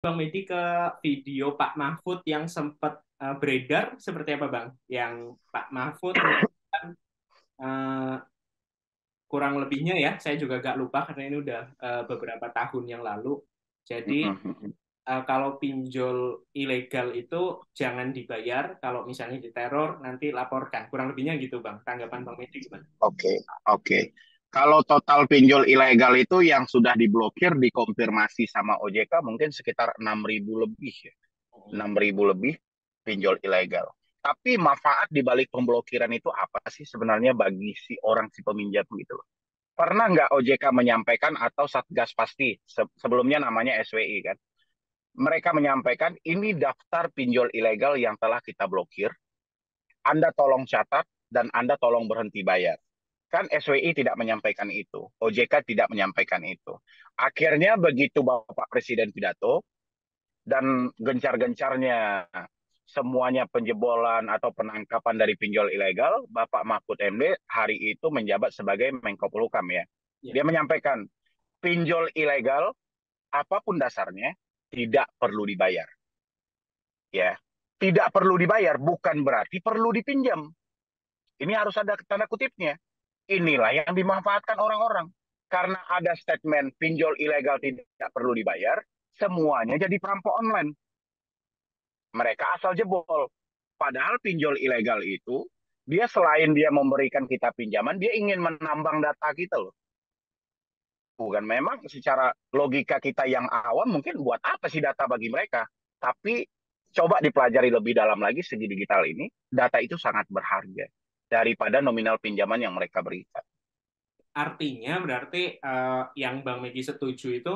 Bang Medi ke video Pak Mahfud yang sempat beredar seperti apa Bang? Yang Pak Mahfud menyatakan eh, kurang lebihnya ya, saya juga gak lupa karena ini udah beberapa tahun yang lalu. Jadi kalau pinjol ilegal itu jangan dibayar, kalau misalnya diteror nanti laporkan. Kurang lebihnya gitu Bang. Tanggapan Bang Medi gimana? Oke, oke. Kalau total pinjol ilegal itu yang sudah diblokir, dikonfirmasi sama OJK mungkin sekitar 6.000 lebih ya. 6.000 lebih pinjol ilegal. Tapi manfaat di balik pemblokiran itu apa sih sebenarnya bagi si orang si peminjam gitu loh. Pernah nggak OJK menyampaikan atau Satgas pasti sebelumnya namanya SWI kan. Mereka menyampaikan ini daftar pinjol ilegal yang telah kita blokir. Anda tolong catat dan Anda tolong berhenti bayar. Kan SWI tidak menyampaikan itu, OJK tidak menyampaikan itu. Akhirnya begitu Bapak Presiden pidato dan gencar-gencarnya semuanya penjebolan atau penangkapan dari pinjol ilegal, Bapak Mahfud MD hari itu menjabat sebagai Menko Polhukam ya. Ya. Dia menyampaikan pinjol ilegal apapun dasarnya tidak perlu dibayar. Ya, tidak perlu dibayar bukan berarti perlu dipinjam. Ini harus ada tanda kutipnya. Inilah yang dimanfaatkan orang-orang. Karena ada statement pinjol ilegal tidak perlu dibayar, semuanya jadi perampok online. Mereka asal jebol. Padahal pinjol ilegal itu, dia selain dia memberikan kita pinjaman, dia ingin menambang data kita loh. Bukan memang secara logika kita yang awam mungkin buat apa sih data bagi mereka. Tapi coba dipelajari lebih dalam lagi segi digital ini, data itu sangat berharga daripada nominal pinjaman yang mereka berikan. Artinya berarti yang Bang Medi setuju itu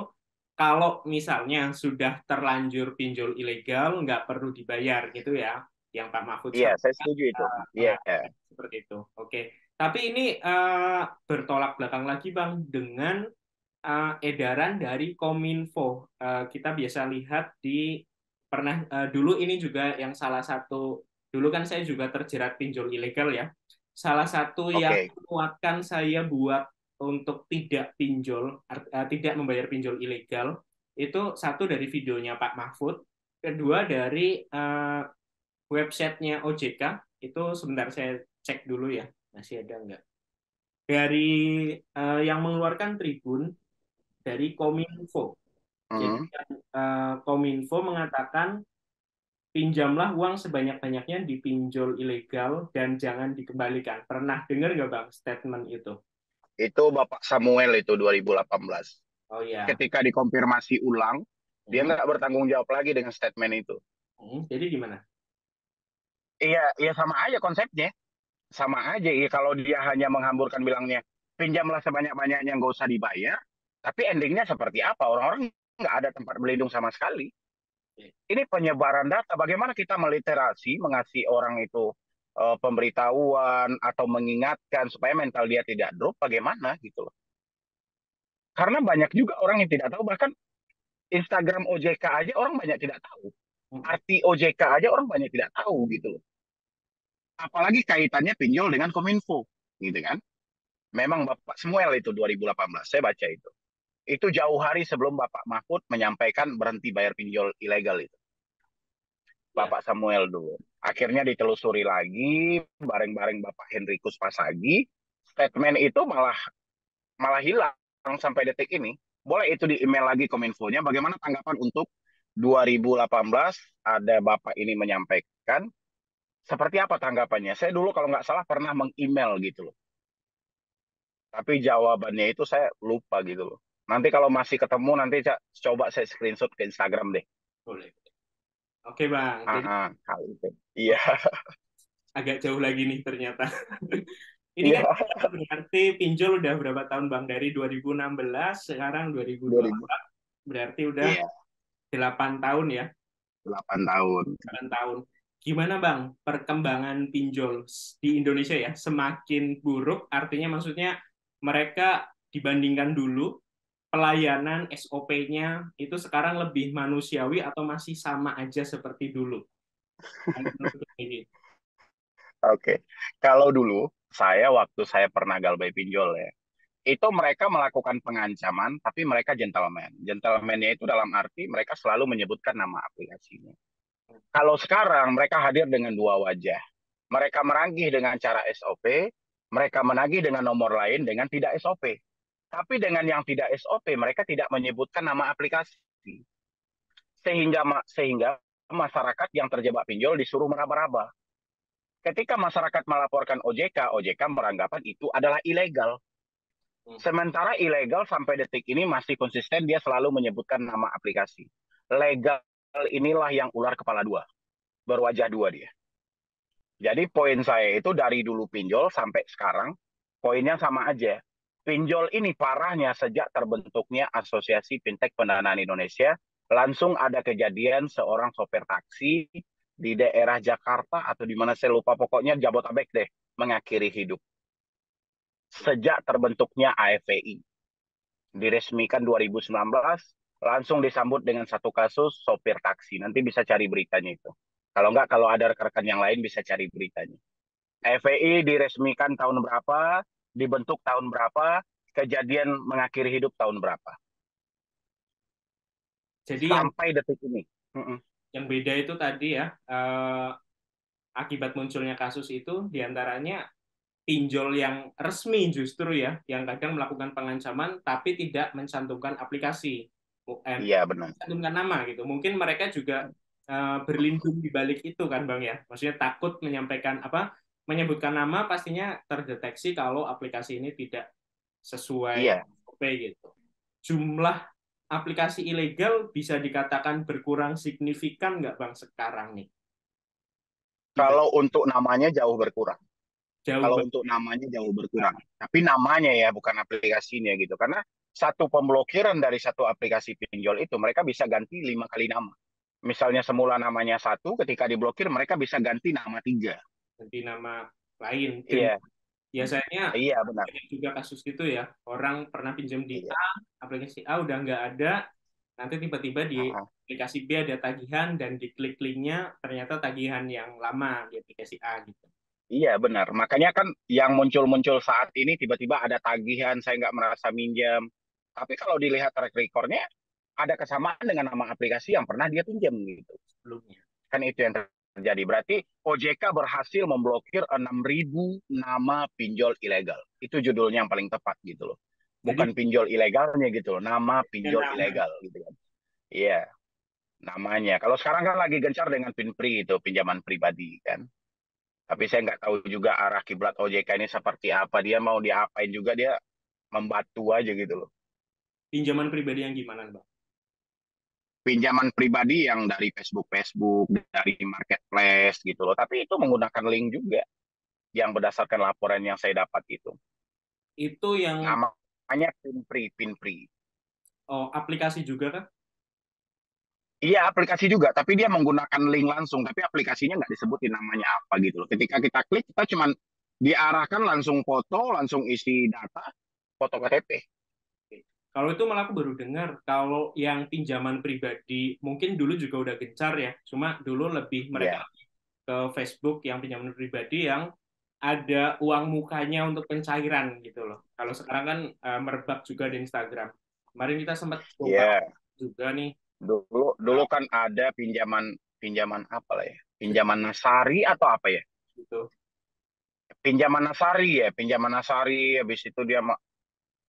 kalau misalnya sudah terlanjur pinjol ilegal nggak perlu dibayar gitu ya, yang Pak Mahfud Iya, saya sampaikan setuju itu. Iya. mengatakan seperti itu. Oke, tapi ini bertolak belakang lagi Bang dengan edaran dari Kominfo. Kita biasa lihat di pernah dulu ini juga yang salah satu dulu kan saya juga terjerat pinjol ilegal ya. Salah satu yang Oke. menguatkan saya buat untuk tidak pinjol, tidak membayar pinjol ilegal, itu satu dari videonya Pak Mahfud, kedua dari websitenya OJK, itu sebentar saya cek dulu ya, masih ada nggak? Dari yang mengeluarkan Tribun, dari Kominfo. Jadi Hmm. Kominfo mengatakan pinjamlah uang sebanyak-banyaknya di pinjol ilegal dan jangan dikembalikan. Pernah dengar nggak Bang statement itu? Itu Bapak Samuel itu 2018. Oh ya. Ketika dikonfirmasi ulang, dia Hmm, nggak bertanggung jawab lagi dengan statement itu. jadi gimana? Iya, iya sama aja konsepnya. Sama aja. Iya, kalau dia hanya menghamburkan bilangnya, pinjamlah sebanyak-banyaknya nggak usah dibayar. Tapi endingnya seperti apa? Orang-orang nggak ada tempat berlindung sama sekali. Ini penyebaran data. Bagaimana kita meliterasi, mengasih orang itu pemberitahuan atau mengingatkan supaya mental dia tidak drop, bagaimana gitu loh. Karena banyak juga orang yang tidak tahu, bahkan Instagram OJK aja orang banyak tidak tahu. Hmm. Arti OJK aja orang banyak tidak tahu gitu loh. Apalagi kaitannya pinjol dengan Kominfo, gitu kan. Memang Bapak Samuel itu 2018, saya baca itu. Itu jauh hari sebelum Bapak Mahfud menyampaikan berhenti bayar pinjol ilegal itu. Ya. Bapak Samuel dulu. Akhirnya ditelusuri lagi, bareng-bareng Bapak Henrikus Pasagi, statement itu malah malah hilang sampai detik ini. Boleh itu di email lagi Kominfo-nya. Bagaimana tanggapan untuk 2018 ada Bapak ini menyampaikan seperti apa tanggapannya? Saya dulu kalau nggak salah pernah meng-email gitu loh. Tapi jawabannya itu saya lupa gitu loh. Nanti kalau masih ketemu nanti coba saya screenshot ke Instagram deh. Boleh. Oke Bang, jadi Hal itu. Iya, agak jauh lagi nih ternyata. Ini kan iya. berarti pinjol udah berapa tahun Bang? Dari 2016, sekarang 2000. 2024, berarti udah Iya, 8 tahun ya. 8 tahun. 8 tahun. Gimana Bang perkembangan pinjol di Indonesia ya? Semakin buruk, artinya maksudnya mereka dibandingkan dulu, pelayanan SOP-nya itu sekarang lebih manusiawi atau masih sama aja seperti dulu? Ini. Oke. Kalau dulu saya waktu saya pernah galbay pinjol ya. itu mereka melakukan pengancaman, tapi mereka gentleman. Gentleman-nya itu dalam arti mereka selalu menyebutkan nama aplikasinya. Kalau sekarang mereka hadir dengan dua wajah. Mereka menagih dengan cara SOP, mereka menagih dengan nomor lain dengan tidak SOP. Tapi dengan yang tidak SOP, mereka tidak menyebutkan nama aplikasi. Sehingga masyarakat yang terjebak pinjol disuruh meraba-raba. Ketika masyarakat melaporkan OJK, OJK beranggapan itu adalah ilegal. Sementara ilegal sampai detik ini masih konsisten dia selalu menyebutkan nama aplikasi. Legal inilah yang ular kepala dua, berwajah dua dia. Jadi poin saya itu dari dulu pinjol sampai sekarang, poinnya sama aja. Pinjol ini parahnya sejak terbentuknya Asosiasi Fintech Pendanaan Indonesia, langsung ada kejadian seorang sopir taksi di daerah Jakarta atau di mana saya lupa, pokoknya Jabotabek deh, mengakhiri hidup. Sejak terbentuknya AFPI, diresmikan 2019, langsung disambut dengan satu kasus sopir taksi. Nanti bisa cari beritanya itu. Kalau enggak, kalau ada rekan-rekan yang lain bisa cari beritanya. FPI diresmikan tahun berapa, dibentuk tahun berapa, kejadian mengakhiri hidup tahun berapa. Jadi Sampai detik ini. yang beda itu tadi ya, akibat munculnya kasus itu diantaranya pinjol yang resmi justru ya, yang kadang melakukan pengancaman tapi tidak mencantumkan aplikasi, Iya benar. mencantumkan nama gitu. Mungkin mereka juga berlindung di balik itu kan Bang ya. Maksudnya takut menyampaikan apa, menyebutkan nama pastinya terdeteksi kalau aplikasi ini tidak sesuai Iya. SOP gitu. Jumlah aplikasi ilegal bisa dikatakan berkurang signifikan nggak Bang sekarang nih? Kalau untuk namanya jauh berkurang. Jauh Kalau banget. untuk namanya jauh berkurang. Tapi namanya ya, bukan aplikasinya gitu. Karena satu pemblokiran dari satu aplikasi pinjol itu mereka bisa ganti 5 kali nama. Misalnya semula namanya satu, ketika diblokir mereka bisa ganti nama tiga. Ganti nama lain. Dan Iya, biasanya iya benar. banyak juga kasus gitu ya. Orang pernah pinjam di Iya. A, aplikasi A udah nggak ada, nanti tiba-tiba di Ah, aplikasi B ada tagihan dan diklik linknya ternyata tagihan yang lama di aplikasi A gitu. iya benar. Makanya kan yang muncul-muncul saat ini tiba-tiba ada tagihan, saya nggak merasa minjam. Tapi kalau dilihat track recordnya, ada kesamaan dengan nama aplikasi yang pernah dia pinjam gitu. Sebelumnya. Kan itu yang terjadi. Berarti OJK berhasil memblokir 6.000 nama pinjol ilegal. Itu judulnya yang paling tepat gitu loh. Jadi Bukan pinjol ilegalnya gitu loh, nama dengan pinjol nama. ilegal gitu kan. Iya, namanya. Kalau sekarang kan lagi gencar dengan PinPri itu, pinjaman pribadi kan. Tapi saya nggak tahu juga arah kiblat OJK ini seperti apa. Dia mau diapain juga, dia membantu aja gitu loh. Pinjaman pribadi yang gimana, Bang? Pinjaman pribadi yang dari Facebook, dari marketplace gitu loh. Tapi itu menggunakan link juga yang berdasarkan laporan yang saya dapat itu. Itu yang Namanya Pinpri. aplikasi juga kan? Iya aplikasi juga, tapi dia menggunakan link langsung. Tapi aplikasinya nggak disebutin namanya apa gitu loh. Ketika kita klik, kita cuman diarahkan langsung foto, langsung isi data, foto KTP. Kalau itu malah aku baru dengar, kalau yang pinjaman pribadi, mungkin dulu juga udah gencar ya, cuma dulu lebih mereka Iya, ke Facebook yang pinjaman pribadi yang ada uang mukanya untuk pencairan gitu loh. Kalau sekarang kan merebak juga di Instagram. Kemarin kita sempat bongkar iya. juga nih, Dulu dulu kan ada pinjaman pinjaman apa lah ya? Pinjaman nasari atau apa ya? gitu. Pinjaman nasari. Habis itu dia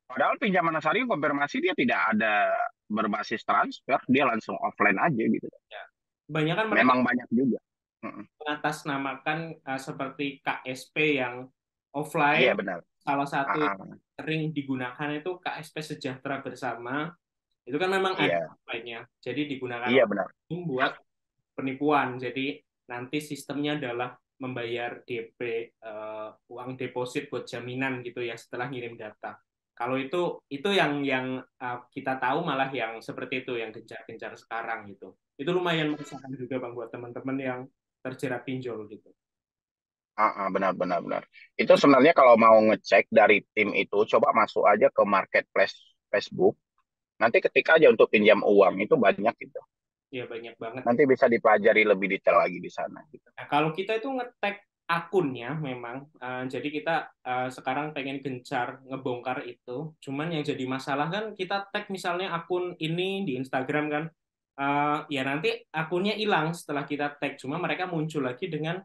padahal pinjaman nasari konfirmasi dia tidak ada berbasis transfer, dia langsung offline aja gitu. Ya. Kebanyakan mereka Memang banyak juga. Mm-mm. mengatasnamakan seperti KSP yang Iya offline. benar. Salah satu Ah, yang ah. sering digunakan itu KSP Sejahtera Bersama. Itu kan memang ada Iya, offline-nya. Jadi digunakan iya oleh benar. umum buat penipuan. Jadi nanti sistemnya adalah membayar DP, uang deposit buat jaminan gitu ya setelah ngirim data. Kalau itu yang kita tahu malah yang seperti itu yang gencar-gencar sekarang gitu. Itu lumayan meresahkan juga Bang buat teman-teman yang terjerat pinjol gitu. Benar, benar. Itu sebenarnya kalau mau ngecek dari tim itu, coba masuk aja ke marketplace Facebook. Nanti ketik aja untuk pinjam uang, itu banyak gitu. Ya banyak banget. Nanti bisa dipelajari lebih detail lagi di sana gitu. Nah, kalau kita itu ngetek akunnya memang. Jadi kita sekarang pengen gencar ngebongkar itu. Cuman yang jadi masalah kan kita tag misalnya akun ini di Instagram kan. Ya nanti akunnya hilang setelah kita tag. Cuma mereka muncul lagi dengan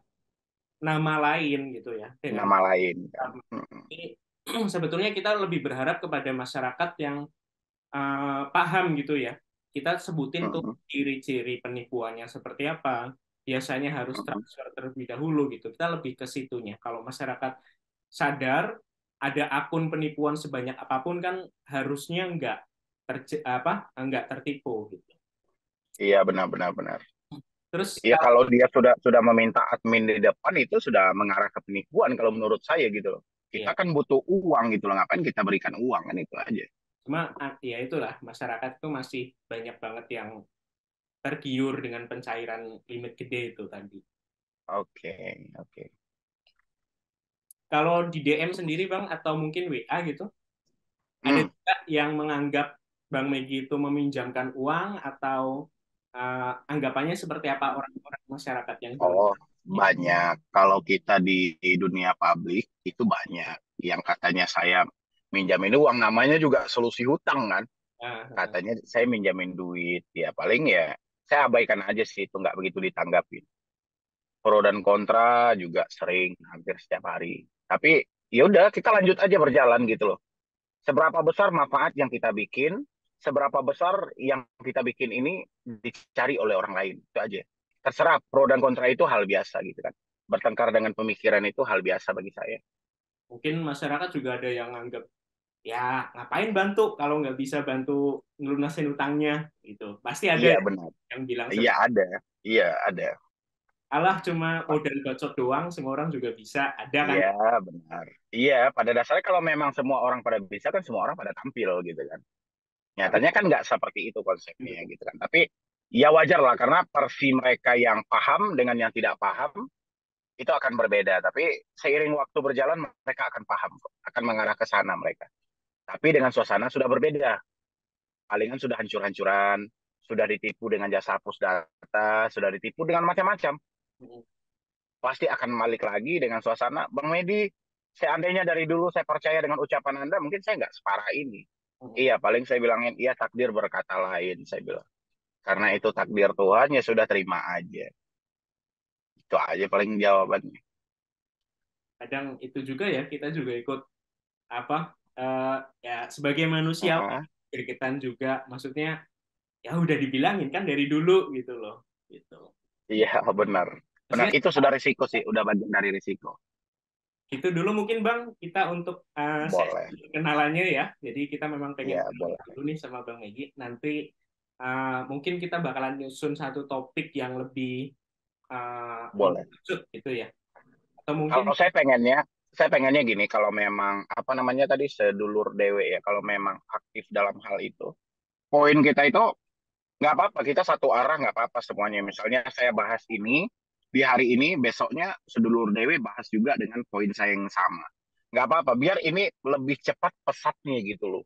nama lain gitu ya. Dengan Nama lain kan. Jadi, sebetulnya kita lebih berharap kepada masyarakat yang paham gitu ya. Kita sebutin tuh ciri-ciri penipuannya seperti apa. Biasanya harus transfer terlebih dahulu gitu. Kita lebih ke situnya. Kalau masyarakat sadar ada akun penipuan sebanyak apapun kan harusnya nggak tertipu gitu. Iya, benar-benar benar. Terus Iya, kalau dia sudah meminta admin di depan itu sudah mengarah ke penipuan kalau menurut saya gitu loh. Kita ya kan butuh uang gitu loh, ngapain kita berikan uang kan itu aja. cuma ya itulah masyarakat itu masih banyak banget yang tergiur dengan pencairan limit gede itu tadi. Oke, oke. Kalau di DM sendiri Bang atau mungkin WA gitu, ada Hmm. juga yang menganggap Bang Megi itu meminjamkan uang atau anggapannya seperti apa orang-orang masyarakat yang di luar? Oh, banyak. Kalau kita di dunia publik itu banyak yang katanya saya minjamin uang, namanya juga solusi hutang kan. Ah, ah, Katanya saya minjamin duit, ya paling ya saya abaikan aja sih itu nggak begitu ditanggapin. Pro dan kontra juga sering hampir setiap hari. Tapi ya udah kita lanjut aja berjalan gitu loh. Seberapa besar manfaat yang kita bikin, seberapa besar yang kita bikin ini dicari oleh orang lain. Itu aja. Terserah, pro dan kontra itu hal biasa gitu kan. Bertengkar dengan pemikiran itu hal biasa bagi saya. mungkin masyarakat juga ada yang anggap ya ngapain bantu kalau nggak bisa bantu ngelunasin utangnya gitu. Pasti ada Iya benar. yang bilang Iya seperti ada. Iya ada. Allah cuma modal bacot doang, semua orang juga bisa. Ada kan? Iya benar. Iya pada dasarnya kalau memang semua orang pada bisa kan semua orang pada tampil gitu kan. Tapi Nyatanya kan nggak seperti itu konsepnya gitu kan. Tapi ya wajar lah karena versi mereka yang paham dengan yang tidak paham itu akan berbeda. Tapi seiring waktu berjalan mereka akan paham, akan mengarah ke sana mereka. Tapi dengan suasana sudah berbeda. Palingan sudah hancur-hancuran, sudah ditipu dengan jasa hapus data, sudah ditipu dengan macam-macam. Pasti akan balik lagi dengan suasana. Bang Medi, seandainya dari dulu saya percaya dengan ucapan Anda, mungkin saya nggak separah ini. Iya, paling saya bilangin, iya takdir berkata lain, saya bilang. Karena itu takdir Tuhan, ya sudah terima aja. Itu aja paling jawabannya. kadang itu juga ya kita juga ikut apa ya sebagai manusia Heeh. gergetan juga maksudnya ya udah dibilangin kan dari dulu gitu loh gitu. Iya, benar. Benar, Maksudnya itu sudah risiko sih, udah bagian dari risiko. itu dulu mungkin Bang kita untuk Boleh. sesi kenalannya ya. Jadi kita memang pengen Iya, kenalan boleh. dulu nih sama Bang Megi. Nanti mungkin kita bakalan nyusun satu topik yang lebih Boleh. lanjut gitu ya. Atau mungkin Kalau saya pengennya gini, kalau memang apa namanya tadi sedulur dewe ya, kalau memang aktif dalam hal itu, poin kita itu nggak apa-apa, kita satu arah nggak apa-apa semuanya. Misalnya saya bahas ini di hari ini, besoknya sedulur dewe bahas juga dengan poin saya yang sama. Nggak apa-apa, biar ini lebih cepat pesatnya gitu loh,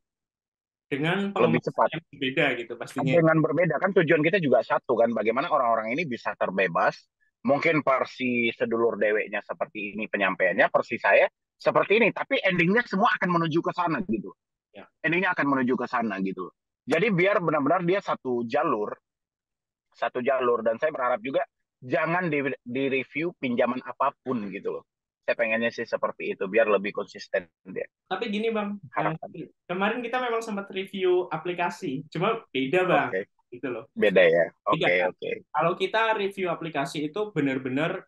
dengan lebih pengemasan cepat. yang berbeda gitu pastinya. Dengan berbeda kan tujuan kita juga satu kan, bagaimana orang-orang ini bisa terbebas. Mungkin versi sedulur deweknya seperti ini penyampaiannya, versi saya seperti ini, tapi endingnya semua akan menuju ke sana gitu. Ya. Endingnya akan menuju ke sana gitu. Jadi biar benar-benar dia satu jalur dan saya berharap juga jangan di review pinjaman apapun gitu loh. Saya pengennya sih seperti itu biar lebih konsisten dia. Tapi gini Bang, Harapan. kemarin kita memang sempat review aplikasi, cuma beda Bang, Oke, gitu loh. beda ya. Tiga Oke, kan. oke. Kalau kita review aplikasi itu benar-benar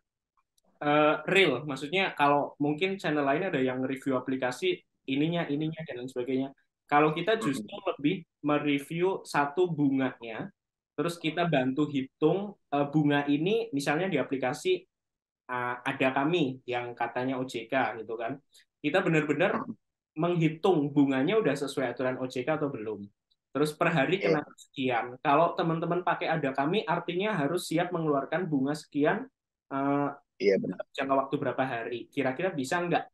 real, maksudnya kalau mungkin channel lain ada yang review aplikasi ininya dan lain sebagainya. Kalau kita justru Mm-mm. lebih mereview satu bunganya, terus kita bantu hitung bunga ini, misalnya di aplikasi ada kami yang katanya OJK gitu kan. Kita benar-benar Mm-mm. menghitung bunganya udah sesuai aturan OJK atau belum. Terus per hari Iya, kena sekian. Kalau teman-teman pakai ada kami, artinya harus siap mengeluarkan bunga sekian eh, iya benar. jangka waktu berapa hari. Kira-kira bisa nggak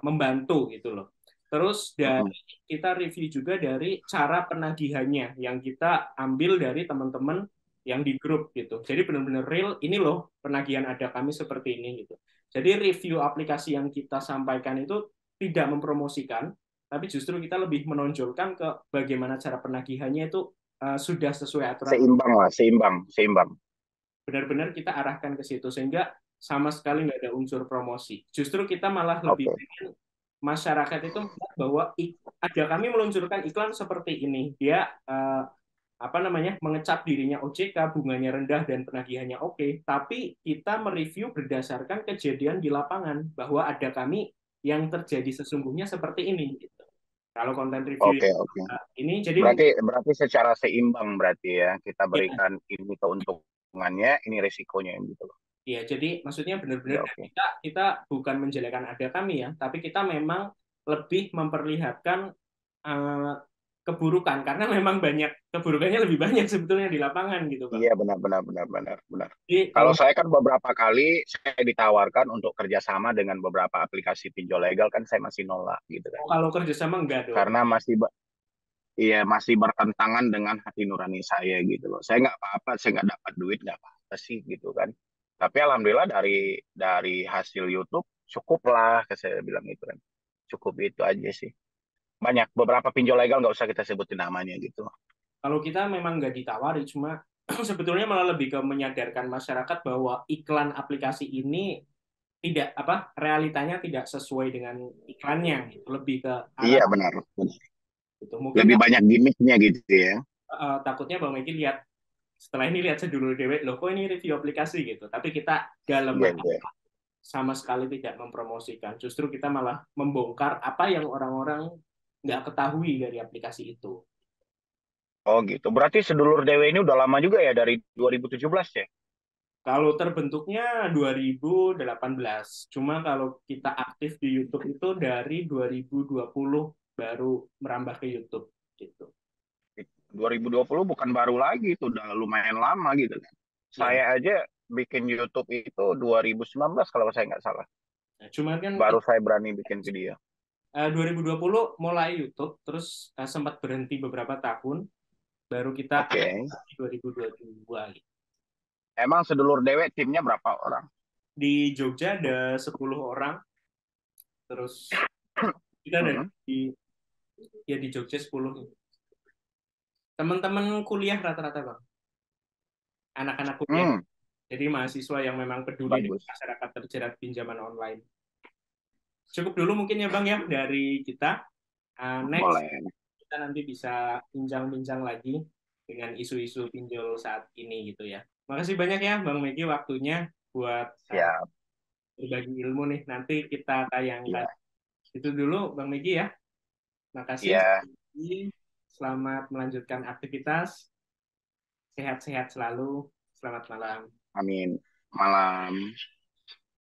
membantu gitu loh. Terus Mm-mm. dari kita review juga dari cara penagihannya yang kita ambil dari teman-teman yang di grup gitu. Jadi benar-benar real, ini loh penagihan ada kami seperti ini gitu. Jadi review aplikasi yang kita sampaikan itu tidak mempromosikan, tapi justru kita lebih menonjolkan ke bagaimana cara penagihannya itu sudah sesuai aturan, Seimbang lah, seimbang, seimbang. benar-benar kita arahkan ke situ sehingga sama sekali nggak ada unsur promosi. Justru kita malah lebih Oke, pengen masyarakat itu melihat bahwa ada kami meluncurkan iklan seperti ini. Dia apa namanya mengecap dirinya OJK, bunganya rendah dan penagihannya oke, tapi kita mereview berdasarkan kejadian di lapangan bahwa ada kami yang terjadi sesungguhnya seperti ini. Gitu. Kalau konten review oke, oke. ini jadi Berarti secara seimbang berarti ya kita ya, berikan ini keuntungannya, ini risikonya gitu loh. ya jadi maksudnya benar-benar Ya oke. kita bukan menjelekan ada kami ya, tapi kita memang lebih memperlihatkan uh, keburukan karena memang banyak keburukannya lebih banyak sebetulnya di lapangan gitu, Bang. Iya benar benar benar benar benar. Jadi Kalau kalau saya kan beberapa kali saya ditawarkan untuk kerjasama dengan beberapa aplikasi pinjol legal kan saya masih nolak gitu kan. kalau kerjasama enggak dong. Karena iya masih bertentangan dengan hati nurani saya gitu loh. Saya nggak apa-apa, saya nggak dapat duit nggak apa-apa sih gitu kan. Tapi alhamdulillah dari hasil YouTube cukup lah, saya bilang itu kan. Cukup itu aja sih. Banyak beberapa pinjol legal nggak usah kita sebutin namanya gitu. Kalau kita memang nggak ditawari, cuma sebetulnya malah lebih ke menyadarkan masyarakat bahwa iklan aplikasi ini tidak apa realitanya tidak sesuai dengan iklannya, gitu. Lebih ke arah Iya benar. itu. Mungkin Lebih banyak gimmicknya gitu ya. takutnya Bang Megi lihat setelah ini lihat sedulur dewek loh kok ini review aplikasi gitu. Tapi kita dalam Iya iya. sama sekali tidak mempromosikan. Justru kita malah membongkar apa yang orang-orang nggak ketahui dari aplikasi itu. Oh gitu. Berarti Sedulur Dewa ini udah lama juga ya dari 2017 ya? Kalau terbentuknya 2018, cuma kalau kita aktif di YouTube itu dari 2020 baru merambah ke YouTube gitu. 2020 bukan baru lagi, itu udah lumayan lama gitu kan. Ya, Saya aja bikin YouTube itu 2019 kalau saya nggak salah. nah, cuman kan Baru saya berani bikin video. 2020 mulai YouTube, terus sempat berhenti beberapa tahun, baru kita Oke. aktif di 2022 gitu. Emang Sedulur Dewa timnya berapa orang? Di Jogja ada 10 orang, terus kita ada Hmm. di Jogja 10. Teman-teman kuliah rata-rata Bang, anak-anak kuliah. Hmm, Jadi mahasiswa yang memang peduli dengan bagus. masyarakat terjerat pinjaman online. Cukup dulu mungkin ya Bang ya dari kita. Next Boleh. kita nanti bisa bincang-bincang lagi dengan isu-isu pinjol saat ini gitu ya. Makasih banyak ya Bang Megi waktunya buat Siap. berbagi ilmu nih. Nanti kita tayangkan. Iya. Itu dulu Bang Megi ya. Makasih. Iya. Selamat melanjutkan aktivitas. Sehat-sehat selalu. Selamat malam. Amin. Malam.